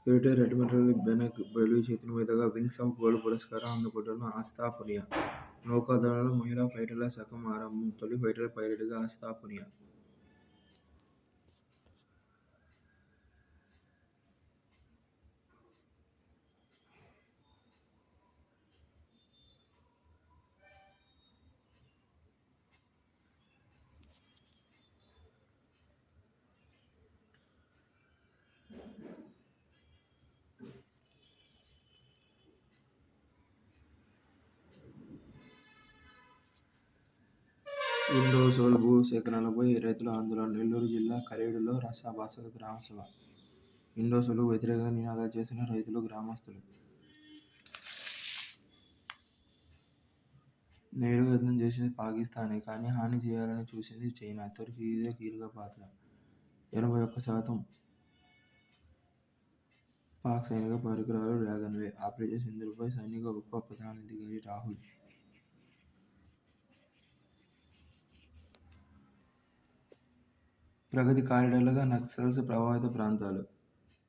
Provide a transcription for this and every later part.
Retired admiral బెనక్ belly చేతుల మీదుగా wings of gold పురస్కారం అందుకుంటున్న ఆస్థా పునియా. నౌకాదళంలో మహిళా ఫైటర్ల శకం ఆరంభం. తొలి ఫైటర్ పైలట్గా ఆస్థా పునియా. ఇండోసోల్ భూ సేకరణపై రైతుల ఆందోళన. నెల్లూరు జిల్లా కరేడులో రసాభాస గ్రామసభ. ఇండోసోల్కు వ్యతిరేకంగా నినాదాలు చేసిన రైతులు, గ్రామస్తులు. నేరుగా యుద్ధం చేసింది పాకిస్తానే, కానీ హాని చేయాలని చూసింది చైనా. తుర్కీదే కీలక పాత్ర. 81% పాక్ సైనిక పరికరాలు డ్రాగన్వే. ఆపరేషన్ సింధూర్పై సైనిక ఉప ప్రధానాధికారి రాహుల్. ప్రగతి కారిడార్లుగా నక్సల్స్ ప్రభావిత ప్రాంతాలు.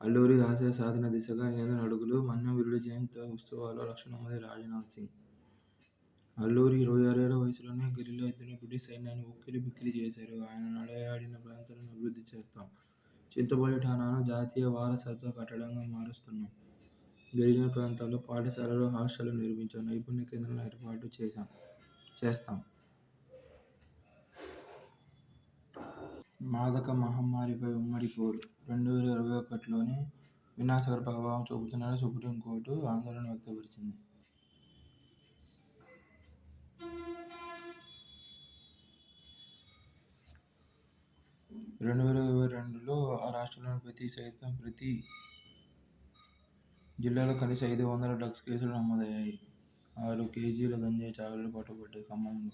అల్లూరి ఆశయ సాధన దిశగా కేంద్రం అడుగులు. మన్యం వీరుడి జయంతి ఉత్సవాల్లో రక్షణ మంత్రి రాజ్నాథ్ సింగ్. అల్లూరి 26 ఏళ్ల వయసులోనే గెరిల్లా యుద్ధంలో బ్రిటిష్ సైన్యాన్ని ఉక్కిరి బిక్కిరి చేశారు. ఆయన నడయాడిన ప్రాంతాలను అభివృద్ధి చేస్తాం. చింతపల్లి ఠాణాను జాతీయ వారసత్వ కట్టడంగా మారుస్తున్నాం. గిరిజన ప్రాంతాల్లో పాఠశాలలు, హాస్టళ్లు నిర్మించాం. నైపుణ్య కేంద్రాలను ఏర్పాటు చేస్తాం. మాదక మహమ్మారిపై ఉమ్మడి పోరు. 2021లోనే వినాశకర ప్రభావం చూపుతుందని సుప్రీంకోర్టు ఆందోళన వ్యక్తపరిచింది. 2022లో ఆ రాష్ట్రాల్లోని ప్రతి జిల్లాలో కనీసం 500 డ్రగ్స్ కేసులు నమోదయ్యాయి. 6 కేజీల గంజాయి చావిడిలో పట్టుబడ్డాయి. ఖమ్మంలో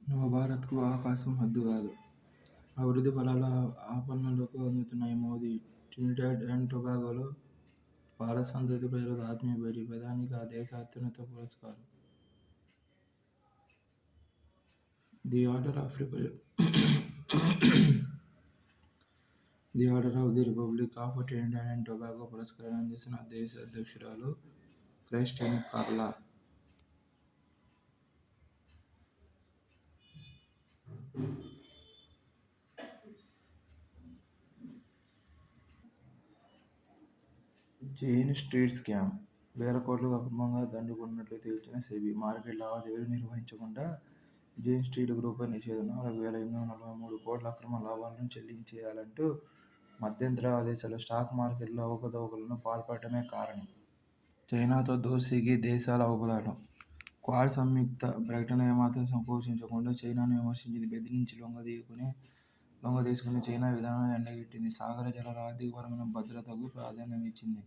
నవభారత్కు ఆకాశం హద్దు కాదు. అభివృద్ధి ఫలాలు ఆపన్నలకు అందుతున్నాయి మోదీ. ట్రినిడాడ్ అండ్ టొబాగోలో పాల సంతతి ప్రజలతో ఆత్మీయ భేటీ. ప్రధానికి ఆ దేశ అత్యున్నత పురస్కారం. The Order of the Republic of Trinidad and Tobago పురస్కారాన్ని అందిస్తున్న ఆ దేశ అధ్యక్షురాలు Christine Carla. Jain street scam. వేల కోట్లు అక్రమంగా దండుకున్నట్లు తేల్చిన సెబీ. మార్కెట్ లావాదేవీలు నిర్వహించకుండా జైన్ స్ట్రీట్ గ్రూప్పై నిషేధం. 4,843 కోట్ల అక్రమ లాభాలను చెల్లించేయాలంటూ మధ్యంతర ఆదేశాలు. స్టాక్ మార్కెట్లో అవకతవకలకు పాల్పడటమే కారణం. చైనాతో దోస్తీకి దేశాల ఉబలాటం. క్వాడ్ సంయుక్త ప్రకటన ఏమాత్రం సంకోచించకుండా చైనాను విమర్శించింది. బెదిరించి లొంగదీసుకునే చైనా విధానాలను ఎండగట్టింది. సాగర జలాల ఆర్థికపరమైన భద్రతకు ప్రాధాన్యమిచ్చింది.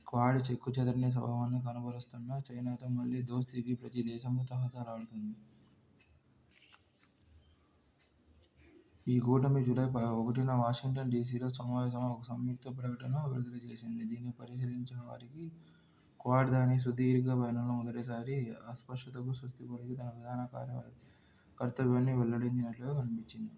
క్వాడ్ చెక్కుచెదరని స్వభావాన్ని కనబరుస్తున్నా చైనాతో మళ్లీ దోస్తీకి ప్రతి దేశమూ తహతహలాడుతోంది. ఈ కూటమి జూలై 1న వాషింగ్టన్ డీసీలో సమావేశమై ఒక సంయుక్త ప్రకటన విడుదల చేసింది. దీన్ని పరిశీలించిన వారికి క్వాడ్ దాని సుదీర్ఘ పయనంలో మొదటిసారి అస్పష్టతకు స్వస్తి పలికి తన ప్రధాన కర్తవ్యాన్ని వెల్లడించినట్లుగా కనిపించింది.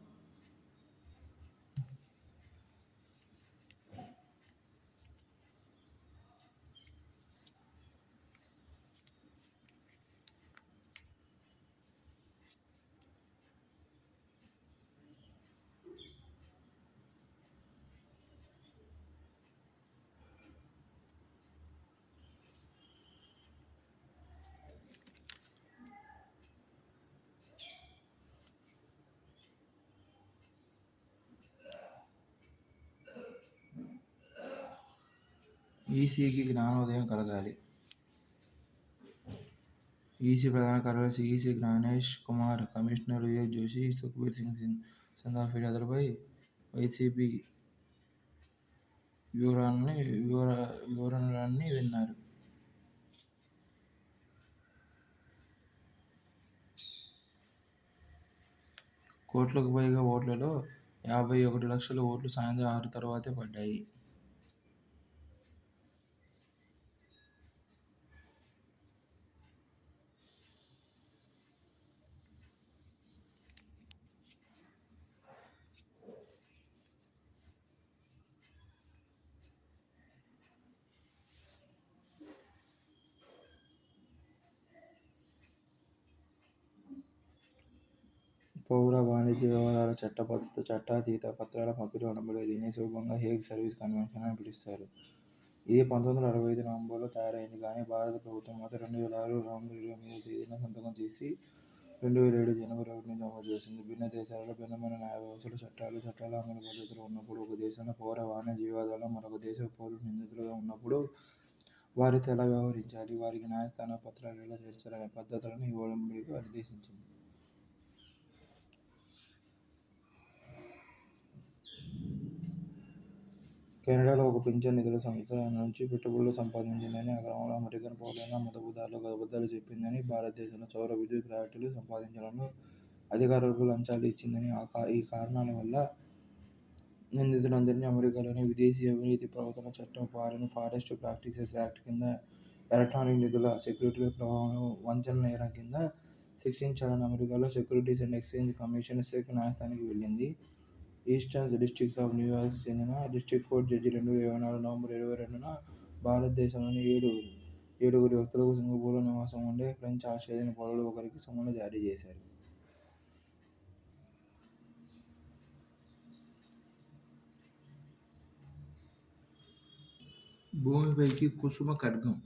ఈసీకి జ్ఞానోదయం కలగాలి. ఈసీ ప్రధాన కార్యదర్శి ఈసీ జ్ఞానేష్ కుమార్, కమిషనర్ వివేక్ జోషి, సుఖ్బీర్ సింగ్ సంధు ఫిర్యాదులపై వైసీపీ వివరణలన్నీ విన్నారు. కోట్లకు పైగా ఓట్లలో 51 లక్షల ఓట్లు సాయంత్రం 6 తర్వాతే పడ్డాయి. పౌర వాణిజ్య వ్యవహారాల చట్టాతీత పత్రాల పంపిణీ అనబడే దీన్ని సులభంగా హేగ్ సర్వీస్ కన్వెన్షన్ అని పిలుస్తారు. ఇది 1965 నవంబర్లో తయారైంది. కానీ భారత ప్రభుత్వం మాత్రం 2006 నవంబర్ 28వ తేదీన సంతకం చేసి 2007 జనవరి 1 నుంచి అమలు చేసింది. భిన్న దేశాలలో భిన్నమైన న్యాయ వ్యవస్థలు, చట్టాల అమలు పద్ధతులు ఉన్నప్పుడు, ఒక దేశంలో పౌర వాణిజ్య వివాదాల్లో మరొక దేశ పౌరులు నిందితులుగా ఉన్నప్పుడు వారితో ఎలా వ్యవహరించాలి, వారికి న్యాయస్థాన పత్రాలు ఎలా చేర్చాలనే పద్ధతులను ఈ ఒడంబడిక నిర్దేశించింది. కెనడాలో ఒక పింఛన్ నిధుల సంస్థ నుంచి పెట్టుబడులు సంపాదించిందని, ఆ క్రమంలో అమెరికన్ పౌరులైన మతబుదారులకు అబద్ధాలు చెప్పిందని, భారతదేశంలో సౌర విద్యుత్ ప్రాజెక్టులు సంపాదించడంలో అధికారులకు లంచాలు ఇచ్చిందని, ఈ కారణాల వల్ల నిందితులందరినీ అమెరికాలోని విదేశీ అవినీతి ప్రవర్తన చట్టం ఫారెస్ట్ ప్రాక్టీసెస్ యాక్ట్ కింద ఎలక్ట్రానిక్ నిధుల సెక్యూరిటీల ప్రవాహంలో వంచన నేరం కింద శిక్షించాలని అమెరికాలో securities and exchange commission SEC న్యాయస్థానానికి వెళ్ళింది. ఈస్టర్న్ డిస్ట్రిక్ట్ ఆఫ్ న్యూయార్క్ చెందిన డిస్ట్రిక్ట్ కోర్టు జడ్జి 2024 నవంబర్ 22న భారతదేశంలోని ఏడుగురు వ్యక్తులకు సింగపూర్లో నివాసం ఉండే ఫ్రెంచ్ ఆస్ట్రేలియన్ పౌరులు ఒకరికి సమన్లు జారీ చేశారు. భూమిపైకి కుసుమ ఖడ్గం.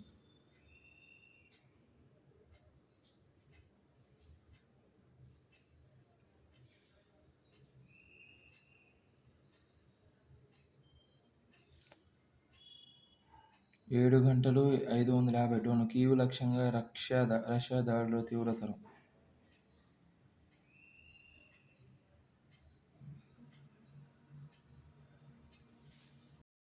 గంటలు 550 టన్ను కీవ్ లక్ష్యంగా రష్యా దాడిలో తీవ్రతరం.